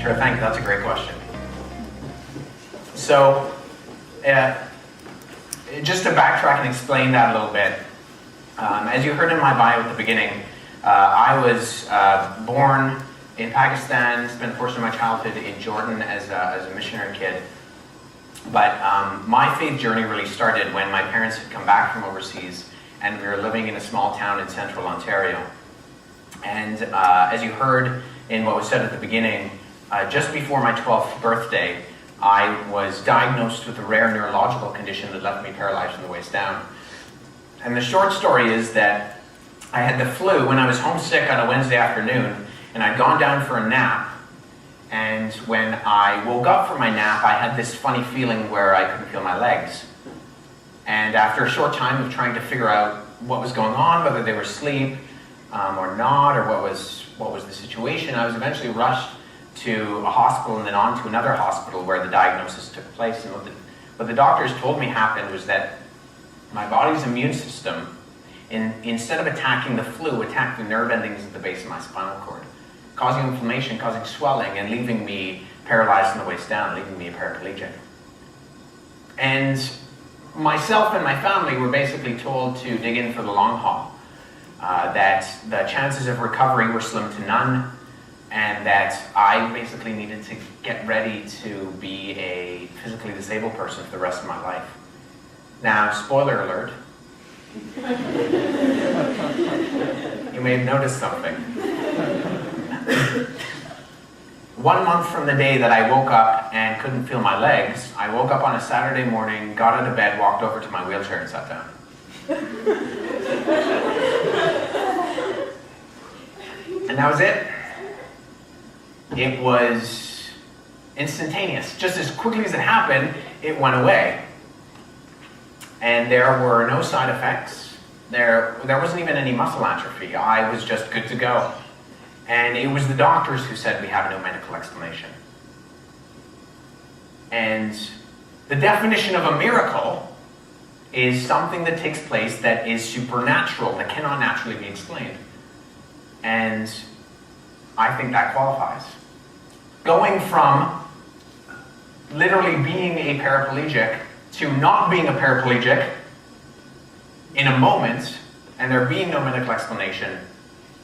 Sure, thank you. That's a great question. So, just to backtrack and explain that a little bit, as you heard in my bio at the beginning, I was born in Pakistan, spent a portion of my childhood in Jordan as a missionary kid. But my faith journey really started when my parents had come back from overseas and we were living in a small town in central Ontario. And as you heard in what was said at the beginning, just before my 12th birthday, I was diagnosed with a rare neurological condition that left me paralyzed from the waist down. And the short story is that I had the flu when I was homesick on a Wednesday afternoon, and I'd gone down for a nap. And when I woke up from my nap, I had this funny feeling where I couldn't feel my legs. And after a short time of trying to figure out what was going on, whether they were asleep or not, or what was the situation, I was eventually rushed to a hospital and then on to another hospital where the diagnosis took place. And what the doctors told me happened was that my body's immune system, instead of attacking the flu, attacked the nerve endings at the base of my spinal cord, causing inflammation, causing swelling, and leaving me paralyzed from the waist down, leaving me a paraplegic. And myself and my family were basically told to dig in for the long haul, that the chances of recovery were slim to none, and that I basically needed to get ready to be a physically disabled person for the rest of my life. Now, spoiler alert, you may have noticed something. 1 month from the day that I woke up and couldn't feel my legs, I woke up on a Saturday morning, got out of bed, walked over to my wheelchair and sat down. And that was it. It was instantaneous. Just as quickly as it happened, it went away. And there were no side effects. There wasn't even any muscle atrophy. I was just good to go. And it was the doctors who said we have no medical explanation. And the definition of a miracle is something that takes place that is supernatural, that cannot naturally be explained. And I think that qualifies. Going from literally being a paraplegic to not being a paraplegic in a moment, and there being no medical explanation,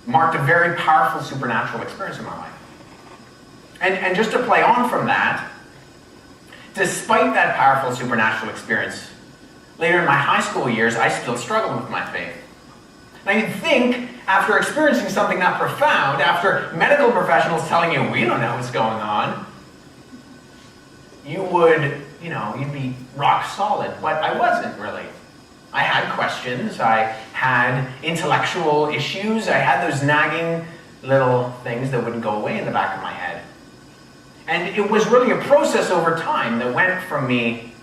marked a very powerful supernatural experience in my life. And just to play on from that, despite that powerful supernatural experience, later in my high school years, I still struggled with my faith. And you'd think, after experiencing something that profound, after medical professionals telling you, we don't know what's going on, you would, you'd be rock solid. But I wasn't really. I had questions, I had intellectual issues, I had those nagging little things that wouldn't go away in the back of my head. And it was really a process over time that went from me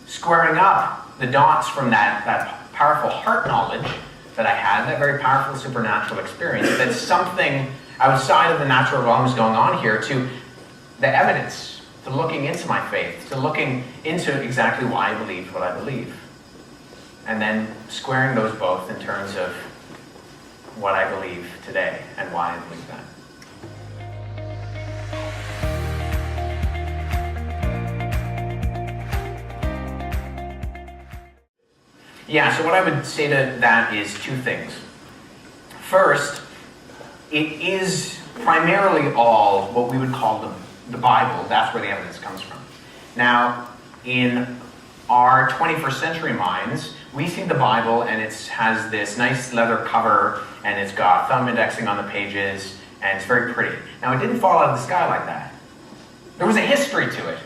squaring up the dots from that powerful heart knowledge that I had, that very powerful supernatural experience, that something outside of the natural realm is going on here, to the evidence, to looking into my faith, to looking into exactly why I believe what I believe. And then squaring those both in terms of what I believe today and why I believe that. Yeah, so what I would say to that is two things. First, it is primarily all what we would call the Bible. That's where the evidence comes from. Now, in our 21st century minds, we see the Bible and it has this nice leather cover and it's got thumb indexing on the pages and it's very pretty. Now, it didn't fall out of the sky like that. There was a history to it.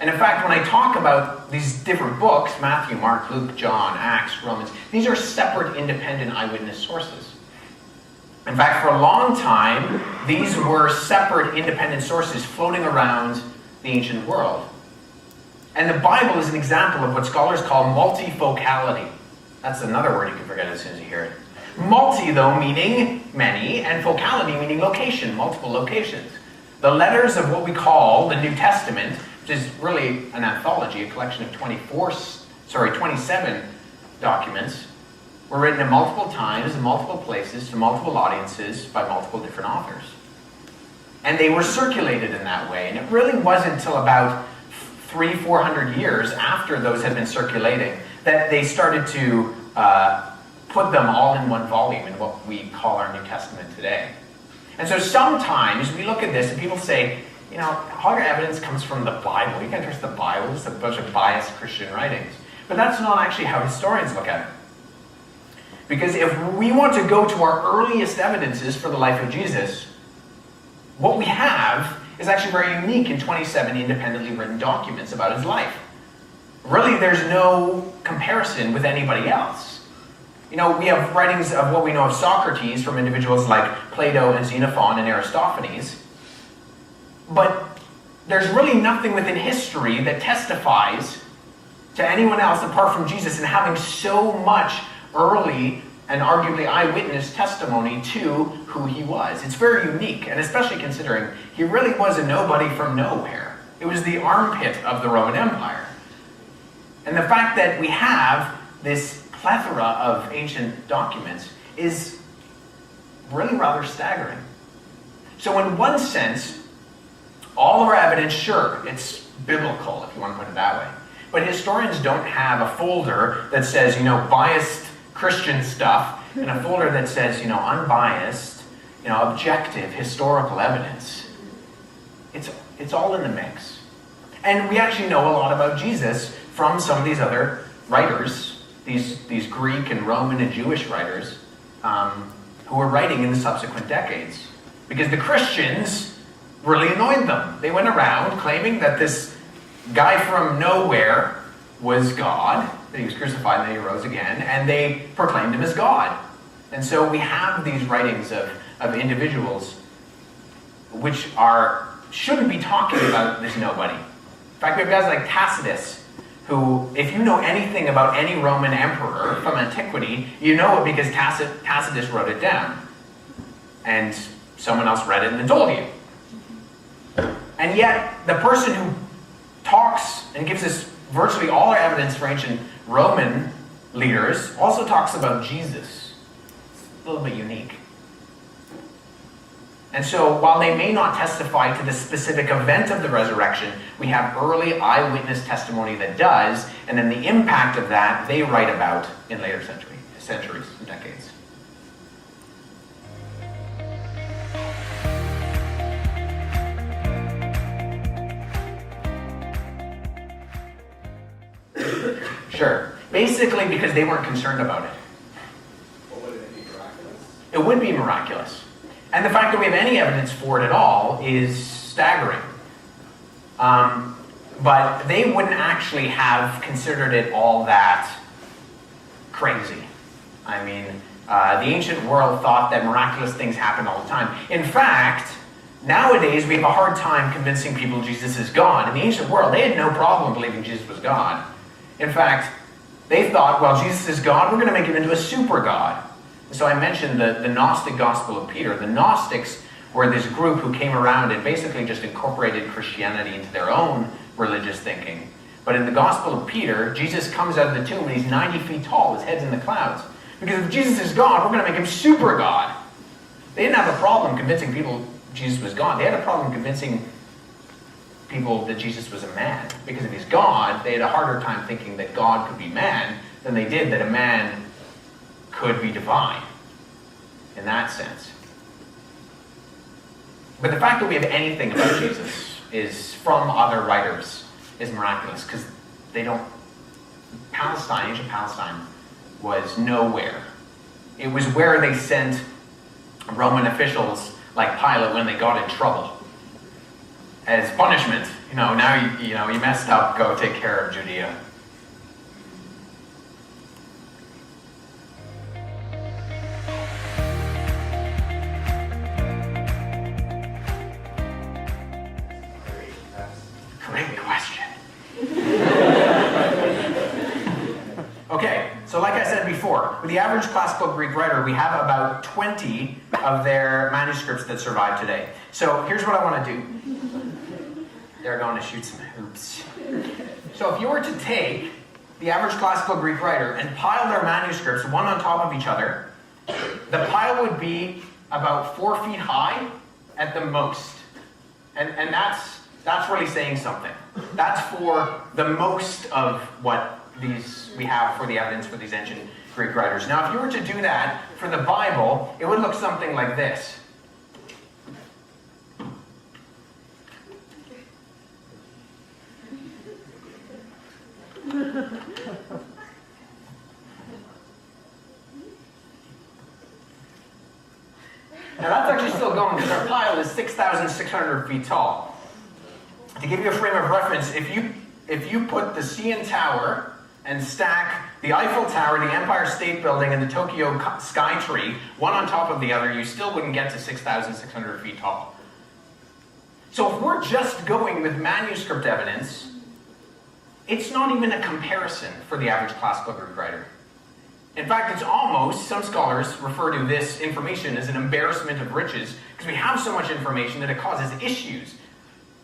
And in fact, when I talk about these different books, Matthew, Mark, Luke, John, Acts, Romans, these are separate independent eyewitness sources. In fact, for a long time, these were separate independent sources floating around the ancient world. And the Bible is an example of what scholars call multifocality. That's another word you can forget as soon as you hear it. Multi, though, meaning many, and focality meaning location, multiple locations. The letters of what we call the New Testament, which is really an anthology, a collection of 27 documents, were written at multiple times, in multiple places, to multiple audiences, by multiple different authors. And they were circulated in that way. And it really wasn't until about 300-400 years after those had been circulating that they started to put them all in one volume in what we call our New Testament today. And so sometimes we look at this and people say, all your evidence comes from the Bible. You can't trust the Bible. It's a bunch of biased Christian writings. But that's not actually how historians look at it. Because if we want to go to our earliest evidences for the life of Jesus, what we have is actually very unique in 27 independently written documents about his life. Really, there's no comparison with anybody else. We have writings of what we know of Socrates from individuals like Plato and Xenophon and Aristophanes. But there's really nothing within history that testifies to anyone else apart from Jesus in having so much early and arguably eyewitness testimony to who he was. It's very unique, and especially considering he really was a nobody from nowhere. It was the armpit of the Roman Empire. And the fact that we have this plethora of ancient documents is really rather staggering. So in one sense, all of our evidence, sure, it's biblical, if you want to put it that way. But historians don't have a folder that says, biased Christian stuff, and a folder that says, unbiased, objective, historical evidence. It's all in the mix. And we actually know a lot about Jesus from some of these other writers, these Greek and Roman and Jewish writers, who were writing in the subsequent decades. Because the Christians really annoyed them. They went around claiming that this guy from nowhere was God, that he was crucified and that he rose again, and they proclaimed him as God. And so we have these writings of individuals which shouldn't be talking about this nobody. In fact, we have guys like Tacitus, who, if you know anything about any Roman emperor from antiquity, you know it because Tacitus wrote it down. And someone else read it and told you. And yet, the person who talks and gives us virtually all our evidence for ancient Roman leaders also talks about Jesus. It's a little bit unique. And so, while they may not testify to the specific event of the resurrection, we have early eyewitness testimony that does, and then the impact of that they write about in later centuries and decades. Sure. Basically because they weren't concerned about it. Well, would it be miraculous? It would be miraculous. And the fact that we have any evidence for it at all is staggering. But they wouldn't actually have considered it all that crazy. I mean, the ancient world thought that miraculous things happened all the time. In fact, nowadays we have a hard time convincing people Jesus is God. In the ancient world, they had no problem believing Jesus was God. In fact, they thought, well, Jesus is God, we're going to make him into a super God. So I mentioned the Gnostic Gospel of Peter. The Gnostics were this group who came around and basically just incorporated Christianity into their own religious thinking. But in the Gospel of Peter, Jesus comes out of the tomb and he's 90 feet tall, his head's in the clouds. Because if Jesus is God, we're going to make him super God. They didn't have a problem convincing people Jesus was God. They had a problem convincing people that Jesus was a man. Because if he's God, they had a harder time thinking that God could be man than they did that a man could be divine, in that sense. But the fact that we have anything about Jesus is from other writers is miraculous, because they don't... ancient Palestine was nowhere. It was where they sent Roman officials like Pilate when they got in trouble. As punishment, now you messed up, go take care of Judea. Great question. Okay, so like I said before, with the average classical Greek writer, we have about 20 of their manuscripts that survive today. So here's what I want to do. They're going to shoot some hoops. So if you were to take the average classical Greek writer and pile their manuscripts one on top of each other, the pile would be about 4 feet high at the most. And that's really saying something. That's for the most of what we have for the evidence for these ancient Greek writers. Now, if you were to do that for the Bible, it would look something like this. Now that's actually still going because our pile is 6,600 feet tall. To give you a frame of reference, if you put the CN Tower and stack the Eiffel Tower, the Empire State Building, and the Tokyo Sky Tree, one on top of the other, you still wouldn't get to 6,600 feet tall. So if we're just going with manuscript evidence, it's not even a comparison for the average classical Greek writer. In fact, it's almost, some scholars refer to this information as an embarrassment of riches, because we have so much information that it causes issues.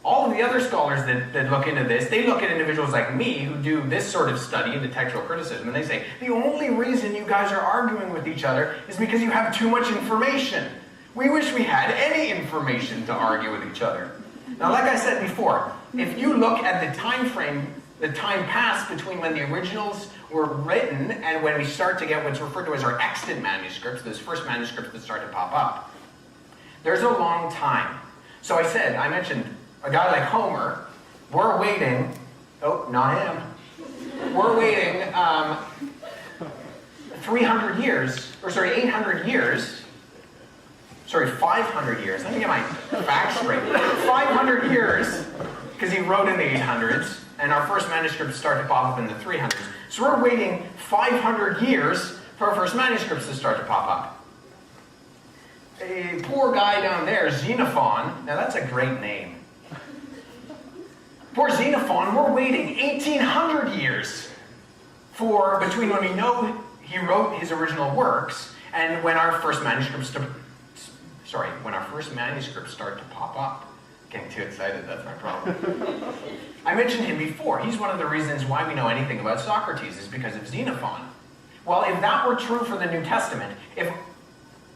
All of the other scholars that look into this, they look at individuals like me who do this sort of study into textual criticism, and they say, the only reason you guys are arguing with each other is because you have too much information. We wish we had any information to argue with each other. Now, like I said before, if you look at the time frame, the time passed between when the originals were written and when we start to get what's referred to as our extant manuscripts, those first manuscripts that start to pop up, there's a long time. So I mentioned a guy like Homer, we're waiting, not him, we're waiting 800 years, 500 years, let me get my facts straight, 500 years, because he wrote in the 800s, and our first manuscripts start to pop up in the 300s. So we're waiting 500 years for our first manuscripts to start to pop up. A poor guy down there, Xenophon, now that's a great name. Poor Xenophon, we're waiting 1,800 years between when we know he wrote his original works and when our first manuscripts start to pop up. Getting too excited, that's my problem. I mentioned him before. He's one of the reasons why we know anything about Socrates is because of Xenophon. Well, if that were true for the New Testament, if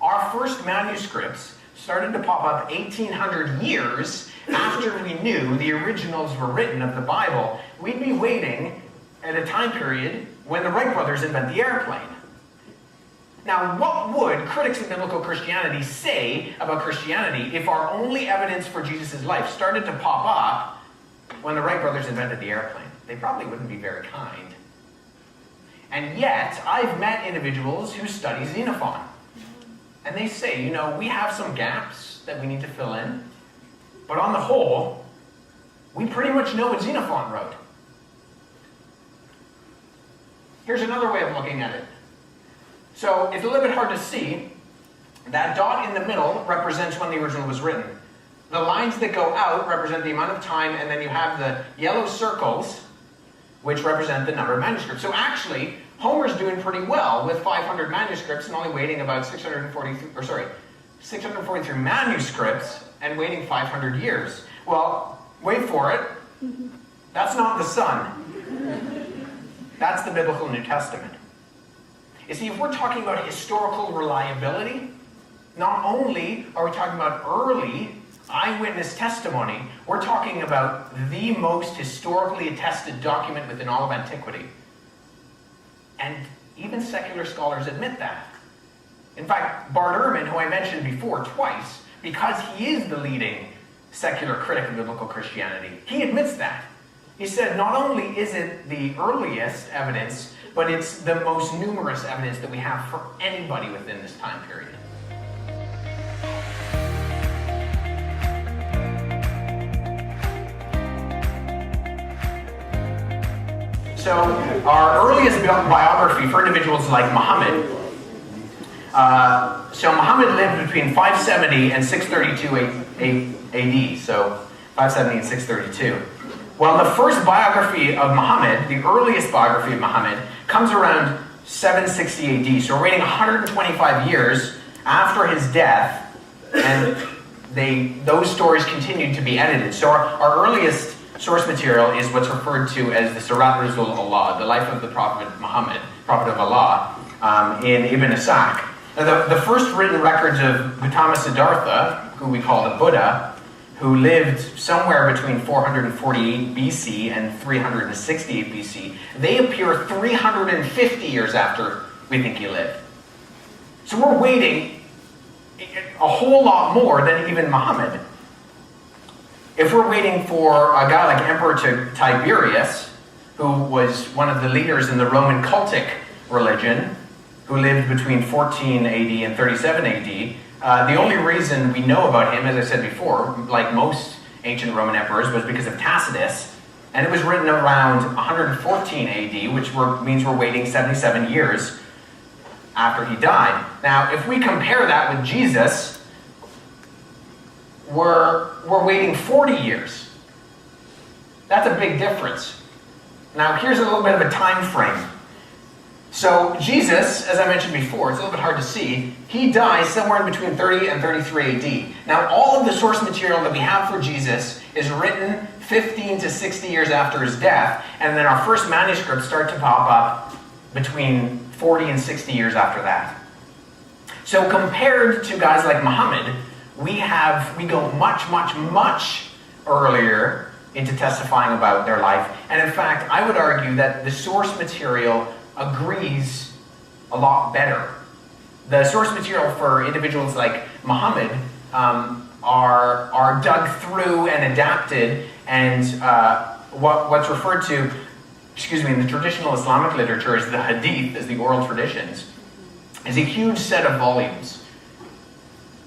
our first manuscripts started to pop up 1,800 years after we knew the originals were written of the Bible, we'd be waiting at a time period when the Wright brothers invent the airplane. Now, what would critics of biblical Christianity say about Christianity if our only evidence for Jesus' life started to pop up when the Wright brothers invented the airplane? They probably wouldn't be very kind. And yet, I've met individuals who study Xenophon. And they say, we have some gaps that we need to fill in, but on the whole, we pretty much know what Xenophon wrote. Here's another way of looking at it. So it's a little bit hard to see. That dot in the middle represents when the original was written. The lines that go out represent the amount of time, and then you have the yellow circles, which represent the number of manuscripts. So actually, Homer's doing pretty well with 500 manuscripts and only waiting about 643 manuscripts and waiting 500 years. Well, wait for it. That's not the sun. That's the biblical New Testament. You see, if we're talking about historical reliability, not only are we talking about early eyewitness testimony, we're talking about the most historically attested document within all of antiquity. And even secular scholars admit that. In fact, Bart Ehrman, who I mentioned before twice, because he is the leading secular critic of biblical Christianity, he admits that. He said not only is it the earliest evidence, but it's the most numerous evidence that we have for anybody within this time period. So our earliest biography for individuals like Muhammad, Muhammad lived between 570 and 632 AD, so 570 and 632. Well, the first biography of Muhammad, the earliest biography of Muhammad, comes around 760 AD. So we're waiting 125 years after his death, and those stories continued to be edited. So our earliest source material is what's referred to as the Sirat Rasul Allah, the life of the Prophet Muhammad, Prophet of Allah, in Ibn Ishaq. Now, the first written records of Gautama Siddhartha, who we call the Buddha, who lived somewhere between 448 BC and 368 BC, they appear 350 years after we think he lived. So we're waiting a whole lot more than even Muhammad. If we're waiting for a guy like Emperor Tiberius, who was one of the leaders in the Roman cultic religion, who lived between 14 AD and 37 AD, the only reason we know about him, as I said before, like most ancient Roman emperors, was because of Tacitus, and it was written around 114 AD, which means we're waiting 77 years after he died. Now, if we compare that with Jesus, we're waiting 40 years. That's a big difference. Now, here's a little bit of a time frame. So Jesus, as I mentioned before, it's a little bit hard to see, he dies somewhere in between 30 and 33 AD. Now, all of the source material that we have for Jesus is written 15 to 60 years after his death, and then our first manuscripts start to pop up between 40 and 60 years after that. So compared to guys like Muhammad, we go much, much, much earlier into testifying about their life. And in fact, I would argue that the source material agrees a lot better. The source material for individuals like Muhammad are dug through and adapted, and what's referred to, in the traditional Islamic literature as the hadith, as the oral traditions, is a huge set of volumes.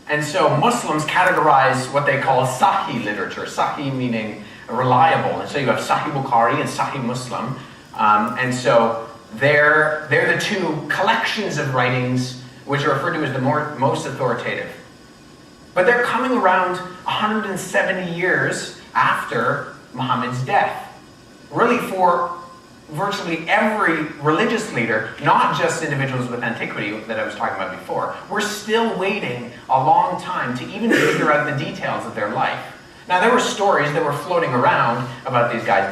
And so Muslims categorize what they call Sahih literature, Sahih meaning reliable. And so you have Sahih Bukhari and Sahih Muslim. And so they're the two collections of writings which are referred to as the most authoritative. But they're coming around 170 years after Muhammad's death. Really for virtually every religious leader, not just individuals with antiquity that I was talking about before. We're still waiting a long time to even figure out the details of their life. Now, there were stories that were floating around about these guys'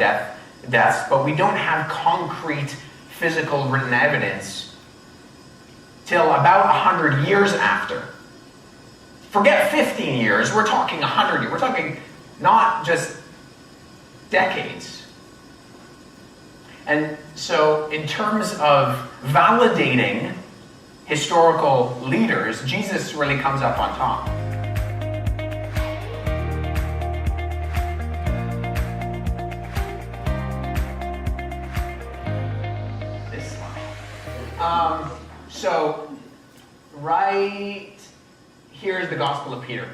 deaths, but we don't have concrete, physical, written evidence till about 100 years after. Forget 15 years, we're talking 100 years. We're talking not just decades. And so in terms of validating historical leaders, Jesus really comes up on top. This slide. So right here is the Gospel of Peter.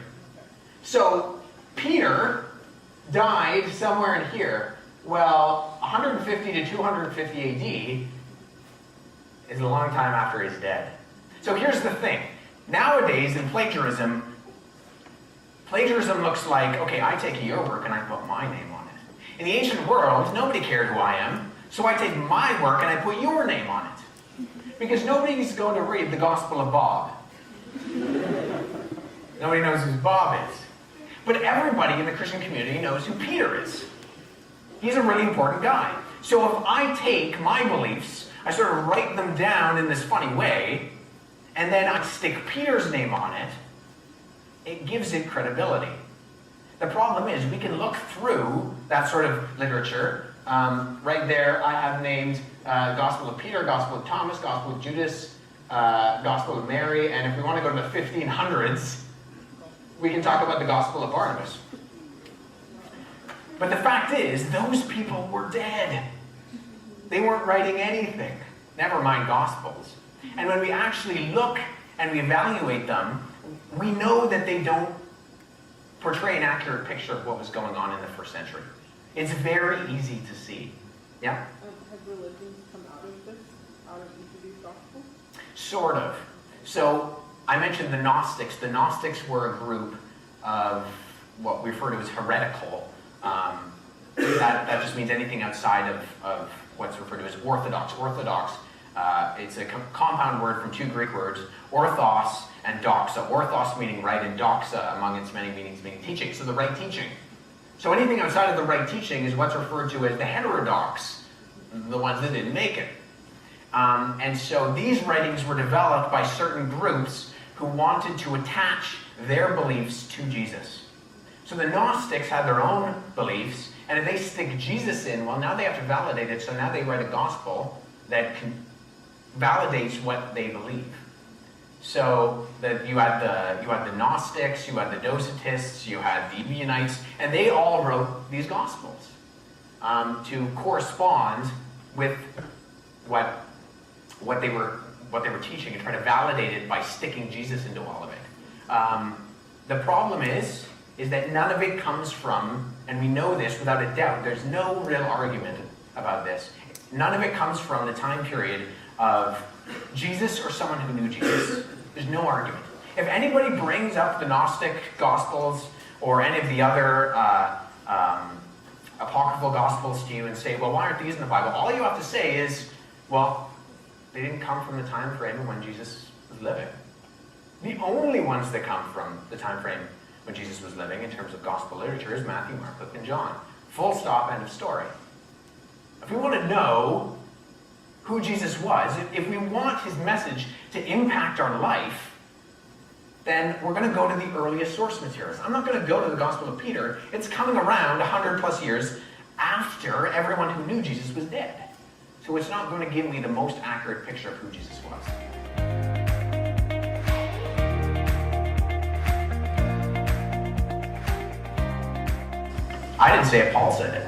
So Peter died somewhere in here. Well, 150 to 250 AD is a long time after he's dead. So here's the thing. Nowadays, in plagiarism looks like, okay, I take your work and I put my name on it. In the ancient world, nobody cared who I am, so I take my work and I put your name on it. Because nobody's going to read the Gospel of Bob. Nobody knows who Bob is. But everybody in the Christian community knows who Peter is. He's a really important guy. So if I take my beliefs, I sort of write them down in this funny way, and then I stick Peter's name on it, it gives it credibility. The problem is we can look through that sort of literature. Right there I have named Gospel of Peter, Gospel of Thomas, Gospel of Judas, Gospel of Mary, and if we want to go to the 1500s, we can talk about the Gospel of Barnabas. But the fact is, those people were dead. They weren't writing anything, never mind Gospels. And when we actually look and we evaluate them, we know that they don't portray an accurate picture of what was going on in the first century. It's very easy to see. Yeah? Have religions come out of this, out of each of these Gospels? Sort of. So, I mentioned the Gnostics. The Gnostics were a group of what we refer to as heretical. That just means anything outside of what's referred to as orthodox. Orthodox, it's a compound word from two Greek words, orthos and doxa. Orthos meaning right, and doxa, among its many meanings, meaning teaching. So the right teaching. So anything outside of the right teaching is what's referred to as the heterodox, the ones that didn't make it. And so these writings were developed by certain groups who wanted to attach their beliefs to Jesus. So the Gnostics had their own beliefs, and if they stick Jesus in, well, now they have to validate it, so now they write a gospel that validates what they believe. So that you had the Gnostics, you had the Docetists, you had the Ebionites, and they all wrote these gospels to correspond with what they were teaching and try to validate it by sticking Jesus into all of it. The problem is that none of it comes from, and we know this without a doubt, there's no real argument about this. None of it comes from the time period of Jesus or someone who knew Jesus. There's no argument. If anybody brings up the Gnostic Gospels or any of the other apocryphal Gospels to you and say, well, why aren't these in the Bible? All you have to say is, well, they didn't come from the time frame when Jesus was living. The only ones that come from the time frame when Jesus was living in terms of gospel literature is Matthew, Mark, Luke, and John. Full stop, end of story. If we want to know who Jesus was, if we want his message to impact our life, then we're going to go to the earliest source materials. I'm not going to go to the Gospel of Peter. It's coming around 100 plus years after everyone who knew Jesus was dead. So it's not going to give me the most accurate picture of who Jesus was. I didn't say it, Paul said it.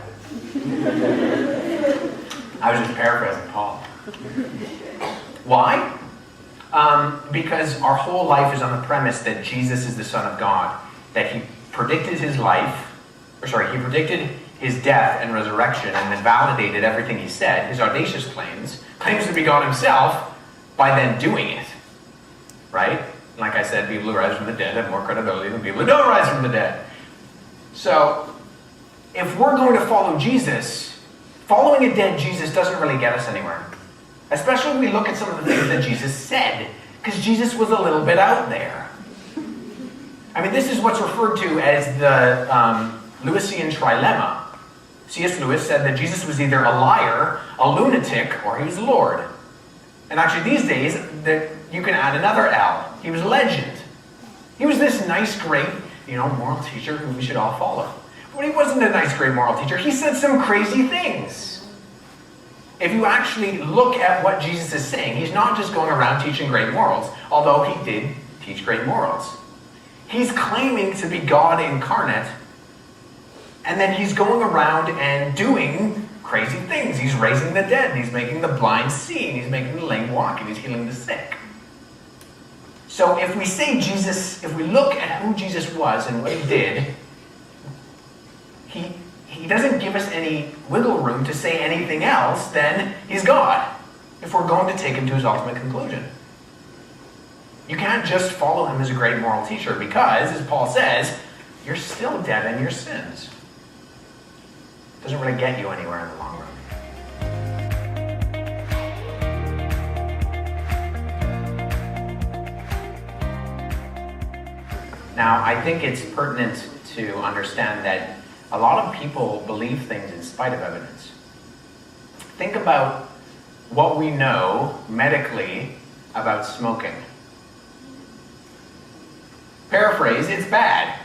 I was just paraphrasing Paul. Why? Because our whole life is on the premise that Jesus is the Son of God, that he predicted his predicted his death and resurrection and then validated everything he said, his audacious claims to be God himself by then doing it. Right? Like I said, people who rise from the dead have more credibility than people who don't rise from the dead. So, if we're going to follow Jesus, following a dead Jesus doesn't really get us anywhere. Especially when we look at some of the things that Jesus said, because Jesus was a little bit out there. I mean, this is what's referred to as the Lewisian trilemma. C.S. Lewis said that Jesus was either a liar, a lunatic, or he was Lord. And actually these days, you can add another L. He was legend. He was this nice, great, moral teacher who we should all follow. But he wasn't a nice, great moral teacher. He said some crazy things. If you actually look at what Jesus is saying, he's not just going around teaching great morals, although he did teach great morals. He's claiming to be God incarnate, and then he's going around and doing crazy things. He's raising the dead, he's making the blind see, and he's making the lame walk, and he's healing the sick. So if we say Jesus, if we look at who Jesus was and what he did, he doesn't give us any wiggle room to say anything else than he's God, if we're going to take him to his ultimate conclusion. You can't just follow him as a great moral teacher because, as Paul says, you're still dead in your sins. It doesn't really get you anywhere in the long run. Now, I think it's pertinent to understand that a lot of people believe things in spite of evidence. Think about what we know medically about smoking. Paraphrase, it's bad.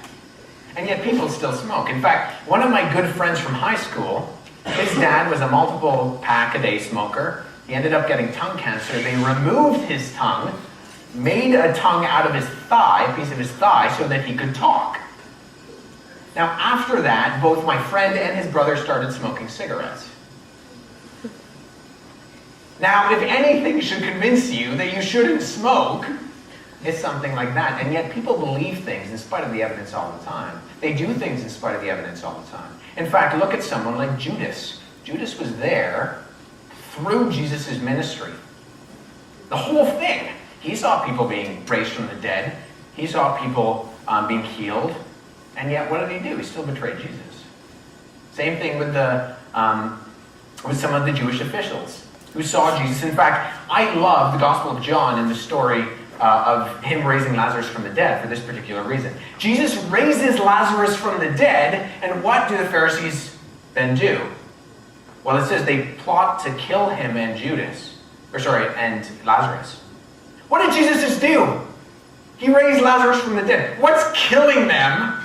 And yet people still smoke. In fact, one of my good friends from high school, his dad was a multiple pack-a-day smoker. He ended up getting tongue cancer. They removed his tongue, made a tongue out of his thigh, a piece of his thigh, so that he could talk. Now, after that, both my friend and his brother started smoking cigarettes. Now, if anything should convince you that you shouldn't smoke, it's something like that. And yet people believe things in spite of the evidence all the time. They do things in spite of the evidence all the time. In fact, look at someone like Judas. Judas was there through Jesus' ministry. The whole thing. He saw people being raised from the dead. He saw people being healed. And yet, what did he do? He still betrayed Jesus. Same thing with some of the Jewish officials who saw Jesus. In fact, I love the Gospel of John and the story of him raising Lazarus from the dead for this particular reason. Jesus raises Lazarus from the dead, and what do the Pharisees then do? Well, it says they plot to kill him and and Lazarus. What did Jesus just do? He raised Lazarus from the dead. What's killing them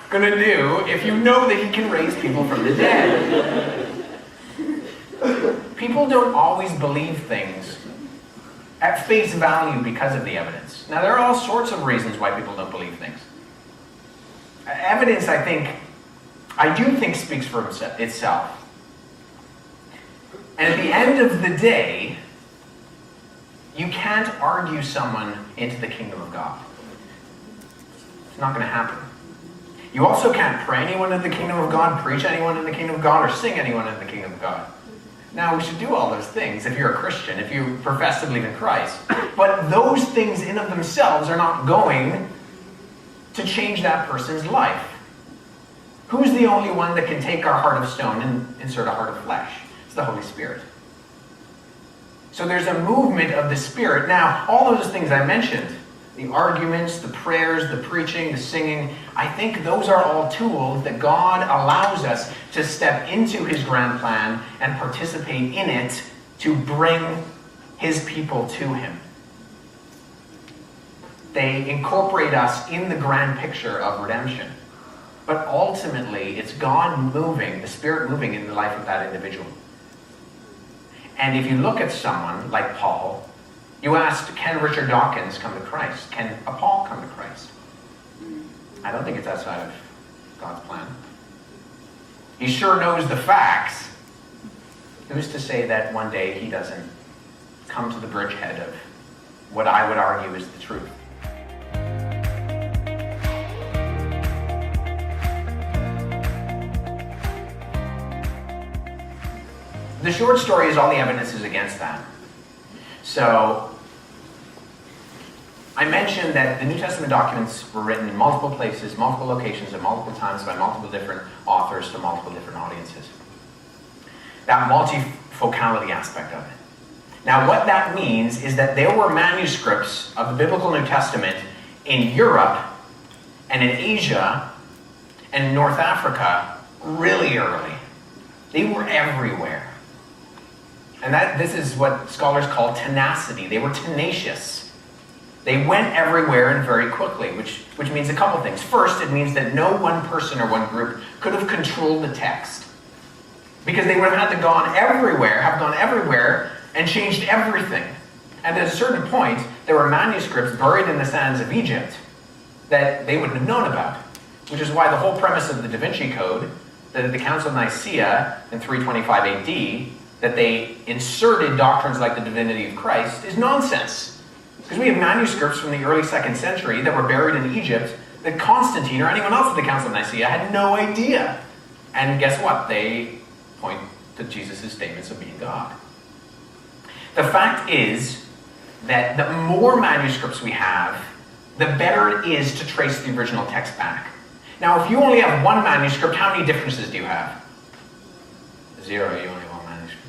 going to do if you know that he can raise people from the dead? People don't always believe things at face value because of the evidence. Now, there are all sorts of reasons why people don't believe things. Evidence, I do think speaks for itself. And at the end of the day, you can't argue someone into the kingdom of God. It's not going to happen. You also can't pray anyone into the kingdom of God, preach anyone in the kingdom of God, or sing anyone in the kingdom of God. Now, we should do all those things if you're a Christian, if you profess to believe in Christ. But those things in of themselves are not going to change that person's life. Who's the only one that can take our heart of stone and insert a heart of flesh? It's the Holy Spirit. So there's a movement of the Spirit. Now, all those things I mentioned, the arguments, the prayers, the preaching, the singing, I think those are all tools that God allows us to step into his grand plan and participate in it to bring his people to him. They incorporate us in the grand picture of redemption. But ultimately, it's God moving, the Spirit moving in the life of that individual. And if you look at someone like Paul, you asked, can Richard Dawkins come to Christ? Can a Paul come to Christ? I don't think it's outside of God's plan. He sure knows the facts. Who's to say that one day he doesn't come to the bridgehead of what I would argue is the truth? The short story is all the evidence is against that. So, I mentioned that the New Testament documents were written in multiple places, multiple locations, at multiple times by multiple different authors to multiple different audiences. That multifocality aspect of it. Now, what that means is that there were manuscripts of the biblical New Testament in Europe and in Asia and in North Africa really early. They were everywhere. And this is what scholars call tenacity. They were tenacious. They went everywhere and very quickly, which means a couple things. First, it means that no one person or one group could have controlled the text. Because they would have had to have gone everywhere and changed everything. And at a certain point, there were manuscripts buried in the sands of Egypt that they wouldn't have known about. Which is why the whole premise of the Da Vinci Code, the Council of Nicaea in 325 AD, that they inserted doctrines like the divinity of Christ, is nonsense. Because we have manuscripts from the early 2nd century that were buried in Egypt that Constantine or anyone else at the Council of Nicaea had no idea. And guess what? They point to Jesus' statements of being God. The fact is that the more manuscripts we have, the better it is to trace the original text back. Now, if you only have one manuscript, how many differences do you have? 0, you only have one manuscript.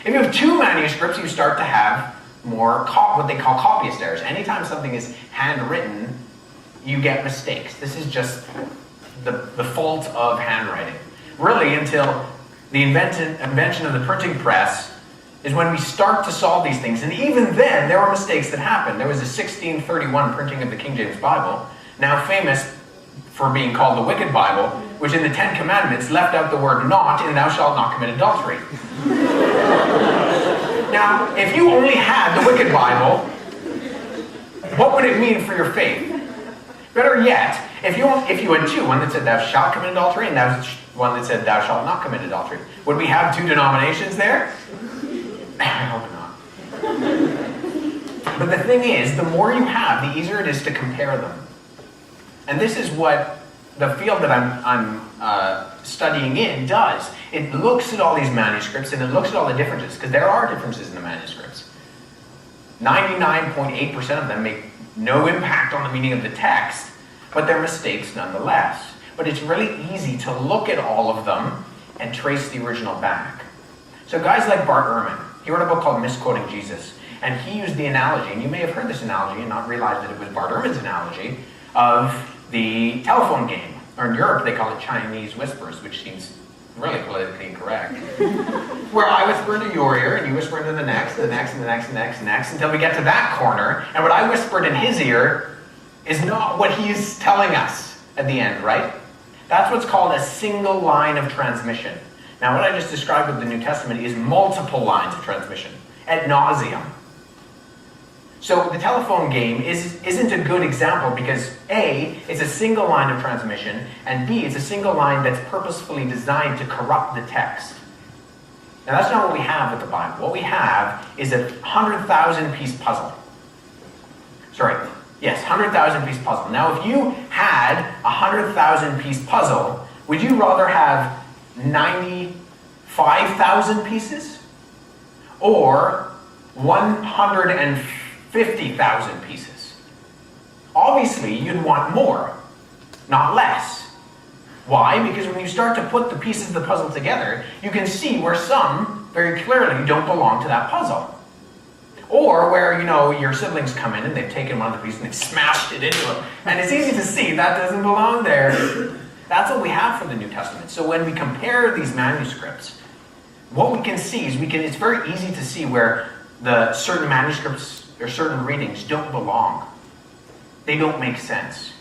If you have 2 manuscripts, you start to have more what they call copyist errors. Anytime something is handwritten, you get mistakes. This is just the fault of handwriting. Really, until the invention of the printing press is when we start to solve these things. And even then, there were mistakes that happened. There was a 1631 printing of the King James Bible, now famous for being called the Wicked Bible, which in the 10 Commandments left out the word not in thou shalt not commit adultery. Now, if you only had the Wicked Bible, what would it mean for your faith? Better yet, if you had 2, one that said thou shalt commit adultery and one that said thou shalt not commit adultery, would we have 2 denominations there? I hope not. But the thing is, the more you have, the easier it is to compare them. And this is what the field that I'm studying in does. It looks at all these manuscripts and it looks at all the differences, because there are differences in the manuscripts. 99.8% of them make no impact on the meaning of the text, but they're mistakes nonetheless. But it's really easy to look at all of them and trace the original back. So guys like Bart Ehrman, he wrote a book called Misquoting Jesus, and he used the analogy, and you may have heard this analogy and not realized that it was Bart Ehrman's analogy, of the telephone game. Or in Europe, they call it Chinese whispers, which seems really politically incorrect. Where I whisper into your ear, and you whisper into the next, and the next, and the next, and the next, and the next, until we get to that corner, and what I whispered in his ear is not what he's telling us at the end, right? That's what's called a single line of transmission. Now, what I just described with the New Testament is multiple lines of transmission, ad nauseum. So the telephone game isn't a good example because A, it's a single line of transmission, and B, it's a single line that's purposefully designed to corrupt the text. Now that's not what we have with the Bible. What we have is a 100,000 piece puzzle. Sorry, yes, 100,000 piece puzzle. Now if you had a 100,000 piece puzzle, would you rather have 95,000 pieces or 150,000 pieces? Obviously, you'd want more, not less. Why? Because when you start to put the pieces of the puzzle together, you can see where some very clearly don't belong to that puzzle. Or where, your siblings come in and they've taken one of the pieces and they've smashed it into it. And it's easy to see that doesn't belong there. That's what we have for the New Testament. So when we compare these manuscripts, what we can see is it's very easy to see where the certain manuscripts or certain readings don't belong. They don't make sense.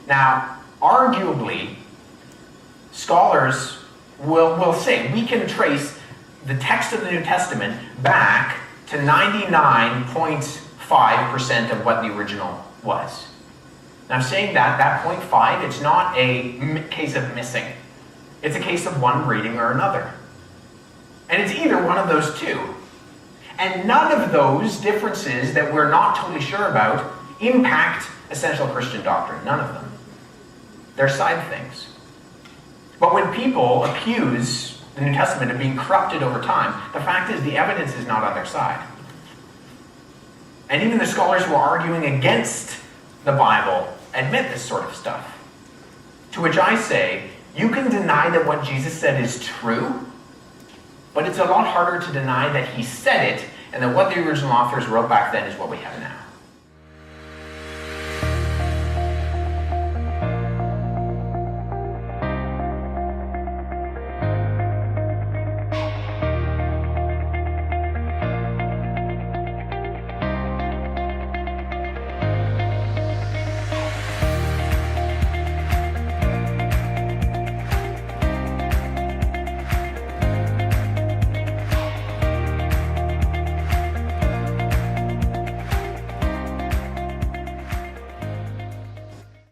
Now, arguably, scholars will say we can trace the text of the New Testament back to 99.5% of what the original was. Now, I'm saying that 0.5, it's not a case of missing. It's a case of one reading or another. And it's either one of those two. And none of those differences that we're not totally sure about impact essential Christian doctrine. None of them. They're side things. But when people accuse the New Testament of being corrupted over time, the fact is the evidence is not on their side. And even the scholars who are arguing against the Bible admit this sort of stuff. To which I say, you can deny that what Jesus said is true, but it's a lot harder to deny that he said it and that what the original authors wrote back then is what we have now.